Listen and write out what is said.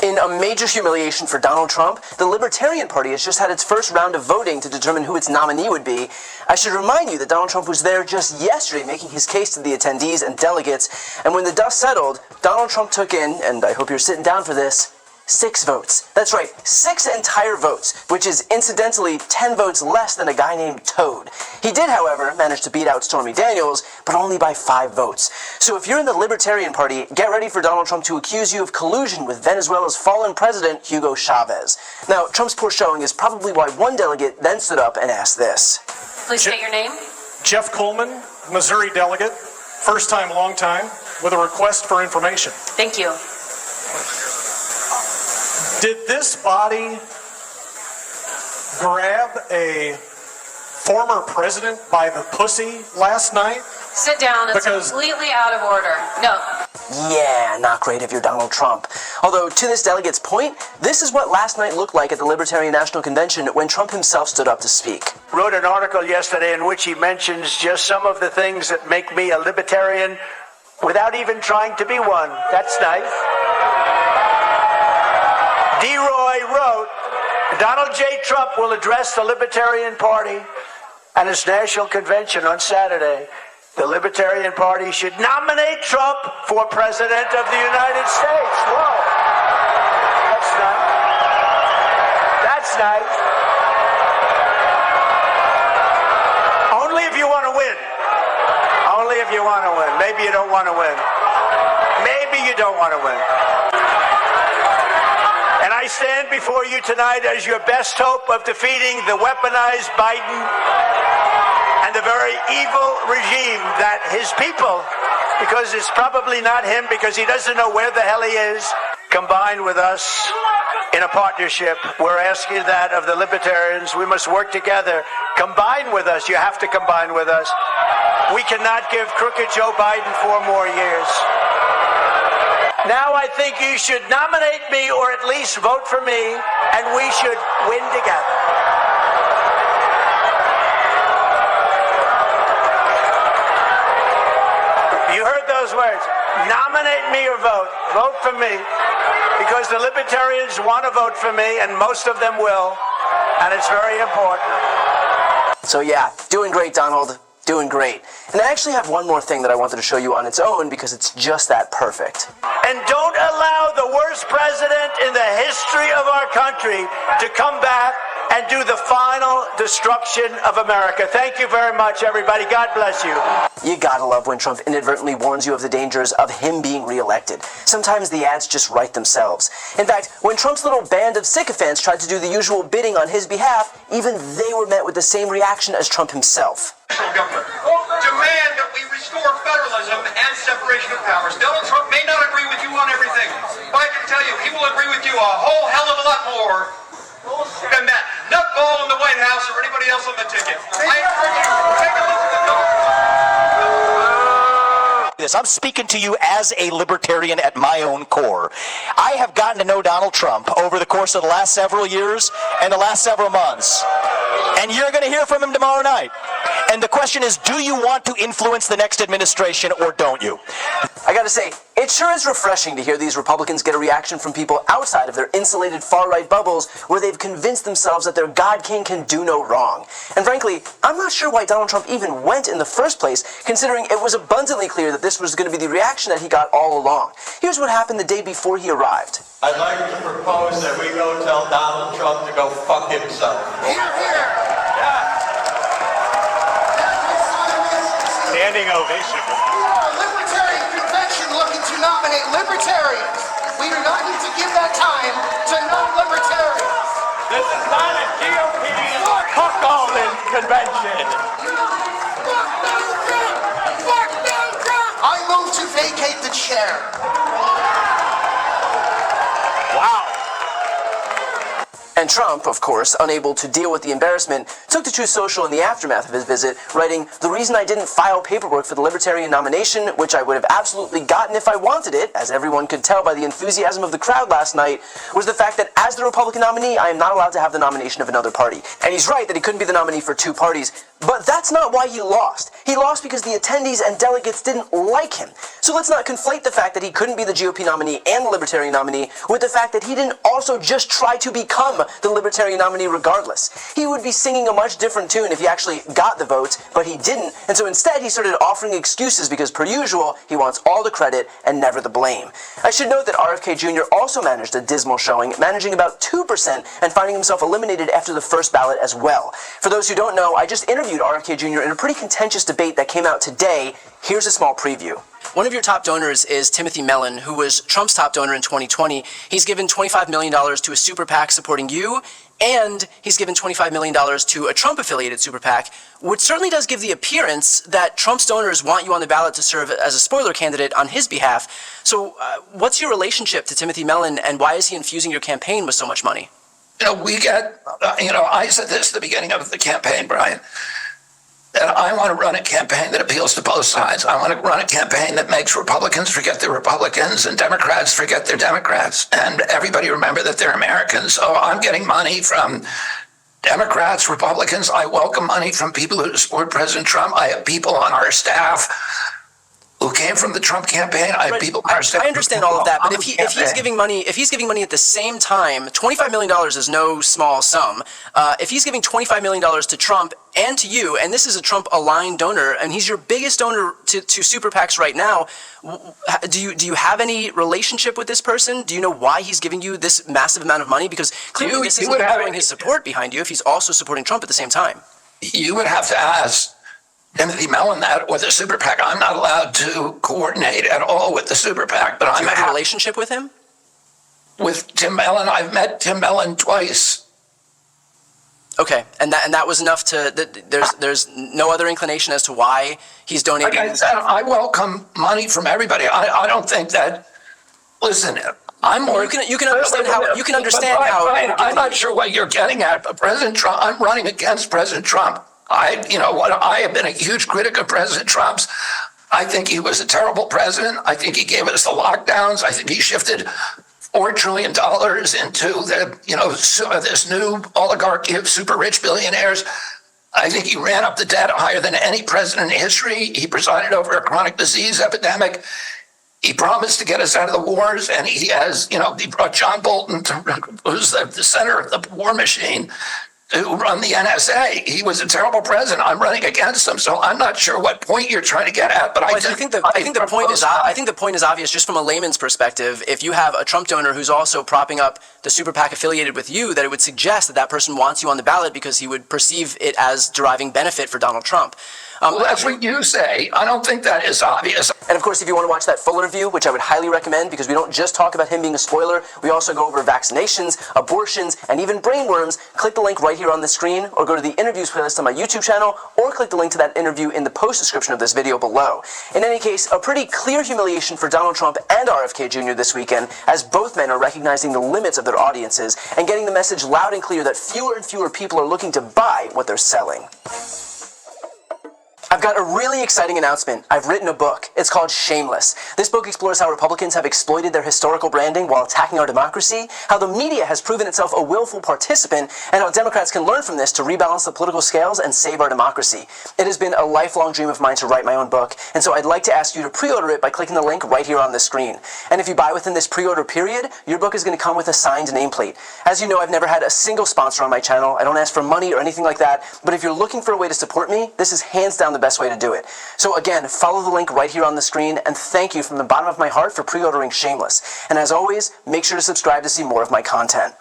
In a major humiliation for Donald Trump, the Libertarian Party has just had its first round of voting to determine who its nominee would be. I should remind you that Donald Trump was there just yesterday making his case to the attendees and delegates, and when the dust settled, Donald Trump took in, and I hope you're sitting down for this, 6 votes. That's right, 6 entire votes, which is incidentally 10 votes less than a guy named Toad. He did, however, manage to beat out Stormy Daniels, but only by 5 votes. So if you're in the Libertarian Party, get ready for Donald Trump to accuse you of collusion with Venezuela's fallen president, Hugo Chavez. Now, Trump's poor showing is probably why one delegate then stood up and asked this. Please state your name. Jeff Coleman, Missouri delegate, first time, long time, with a request for information. Thank you. Did this body grab a former president by the pussy last night? Sit down. It's completely out of order. No. Yeah, not great if you're Donald Trump. Although, to this delegate's point, this is what last night looked like at the Libertarian National Convention when Trump himself stood up to speak. Wrote an article yesterday in which he mentions just some of the things that make me a libertarian without even trying to be one. That's nice. D-Roy wrote, Donald J. Trump will address the Libertarian Party at its national convention on Saturday. The Libertarian Party should nominate Trump for President of the United States. Whoa. That's nice. That's nice. Only if you want to win. Only if you want to win. Maybe you don't want to win. Maybe you don't want to win. And I stand before you tonight as your best hope of defeating the weaponized Biden and the very evil regime that his people, because it's probably not him because he doesn't know where the hell he is, combine with us in a partnership. We're asking that of the Libertarians. We must work together. Combine with us. You have to combine with us. We cannot give crooked Joe Biden 4 more years. Now I think you should nominate me or at least vote for me, and we should win together. You heard those words. Nominate me or vote. Vote for me. Because the Libertarians want to vote for me, and most of them will, and it's very important. So yeah, doing great, Donald. Doing great. And I actually have one more thing that I wanted to show you on its own because it's just that perfect. And don't allow the worst president in the history of our country to come back and do the final destruction of America. Thank you very much, everybody. God bless you. You gotta love when Trump inadvertently warns you of the dangers of him being reelected. Sometimes the ads just write themselves. In fact, when Trump's little band of sycophants tried to do the usual bidding on his behalf, even they were met with the same reaction as Trump himself. Government. Demand that we restore federalism and separation of powers. Donald Trump may not agree with you on everything, but I can tell you he will agree with you a whole hell of a lot more than that nutball in the White House or anybody else on the ticket. I encourage you to take a look at the I'm speaking to you as a libertarian at my own core. I have gotten to know Donald Trump over the course of the last several years and the last several months. And you're going to hear from him tomorrow night. And the question is, do you want to influence the next administration or don't you? I gotta say, it sure is refreshing to hear these Republicans get a reaction from people outside of their insulated far-right bubbles where they've convinced themselves that their God King can do no wrong. And frankly, I'm not sure why Donald Trump even went in the first place, considering it was abundantly clear that this was going to be the reaction that he got all along. Here's what happened the day before he arrived. I'd like to propose that we go tell Donald Trump to go fuck himself. Here, here. Standing ovation. Libertarian convention looking to nominate libertarians. We do not need to give that time to non-libertarians. This is not a GOP cuckolding convention. I move to vacate the chair. Wow. And Trump, of course, unable to deal with the embarrassment, took to Truth Social in the aftermath of his visit, writing, "The reason I didn't file paperwork for the Libertarian nomination, which I would have absolutely gotten if I wanted it, as everyone could tell by the enthusiasm of the crowd last night, was the fact that as the Republican nominee, I am not allowed to have the nomination of another party." And he's right that he couldn't be the nominee for 2 parties, But that's not why he lost. He lost because the attendees and delegates didn't like him. So let's not conflate the fact that he couldn't be the GOP nominee and the Libertarian nominee with the fact that he didn't also just try to become the Libertarian nominee regardless. He would be singing a much different tune if he actually got the votes, but he didn't, and so instead he started offering excuses because, per usual, he wants all the credit and never the blame. I should note that RFK Jr. also managed a dismal showing, managing about 2% and finding himself eliminated after the first ballot as well. For those who don't know, I just interviewed RFK Jr. in a pretty contentious debate that came out today. Here's a small preview. One of your top donors is Timothy Mellon, who was Trump's top donor in 2020. He's given $25 million to a super PAC supporting you, and he's given $25 million to a Trump-affiliated super PAC, which certainly does give the appearance that Trump's donors want you on the ballot to serve as a spoiler candidate on his behalf. So what's your relationship to Timothy Mellon, and why is he infusing your campaign with so much money? We get, I said this at the beginning of the campaign, Brian, that I want to run a campaign that appeals to both sides. I want to run a campaign that makes Republicans forget they're Republicans and Democrats forget they're Democrats. And everybody remember that they're Americans. So I'm getting money from Democrats, Republicans. I welcome money from people who support President Trump. I have people on our staff who came from the Trump campaign. I have people on our staff. I understand all of that, but if he's giving money at the same time, $25 million is no small sum. If he's giving $25 million to Trump and to you, and this is a Trump-aligned donor, and he's your biggest donor to super PACs right now, do you have any relationship with this person? Do you know why he's giving you this massive amount of money? Because clearly this isn't showing his support behind you if he's also supporting Trump at the same time. You would have to ask Timothy Mellon that with a super PAC. I'm not allowed to coordinate at all with the super PAC, but Do you have a relationship with him? With Tim Mellon, I've met Tim Mellon twice. Okay, and that was enough to. There's no other inclination as to why he's donating. Like I said, I welcome money from everybody. I don't think that. Listen, I'm more. You can understand how. You can understand how. I'm not sure what you're getting at, but President Trump. I'm running against President Trump. I have been a huge critic of President Trump's. I think he was a terrible president. I think he gave us the lockdowns. I think he shifted $4 trillion into this new oligarchy of super rich billionaires. I think he ran up the debt higher than any president in history. He presided over a chronic disease epidemic. He promised to get us out of the wars, and he brought John Bolton, who's the center of the war machine, to run the NSA. He was a terrible president. I'm running against him, so I'm not sure what point you're trying to get at. But I think the point is obvious just from a layman's perspective. If you have a Trump donor who's also propping up the super PAC affiliated with you, that it would suggest that person wants you on the ballot because he would perceive it as deriving benefit for Donald Trump. Well, that's what you say. I don't think that is obvious. And of course, if you want to watch that full interview, which I would highly recommend because we don't just talk about him being a spoiler, we also go over vaccinations, abortions, and even brainworms, click the link right here on the screen, or go to the interviews playlist on my YouTube channel, or click the link to that interview in the post description of this video below. In any case, a pretty clear humiliation for Donald Trump and RFK Jr. this weekend, as both men are recognizing the limits of their audiences and getting the message loud and clear that fewer and fewer people are looking to buy what they're selling. I've got a really exciting announcement. I've written a book. It's called Shameless. This book explores how Republicans have exploited their historical branding while attacking our democracy, how the media has proven itself a willful participant, and how Democrats can learn from this to rebalance the political scales and save our democracy. It has been a lifelong dream of mine to write my own book, and so I'd like to ask you to pre-order it by clicking the link right here on the screen. And if you buy within this pre-order period, your book is going to come with a signed nameplate. As you know, I've never had a single sponsor on my channel. I don't ask for money or anything like that, but if you're looking for a way to support me, this is hands down the best way to do it. So again, follow the link right here on the screen, and thank you from the bottom of my heart for pre-ordering Shameless. And as always, make sure to subscribe to see more of my content.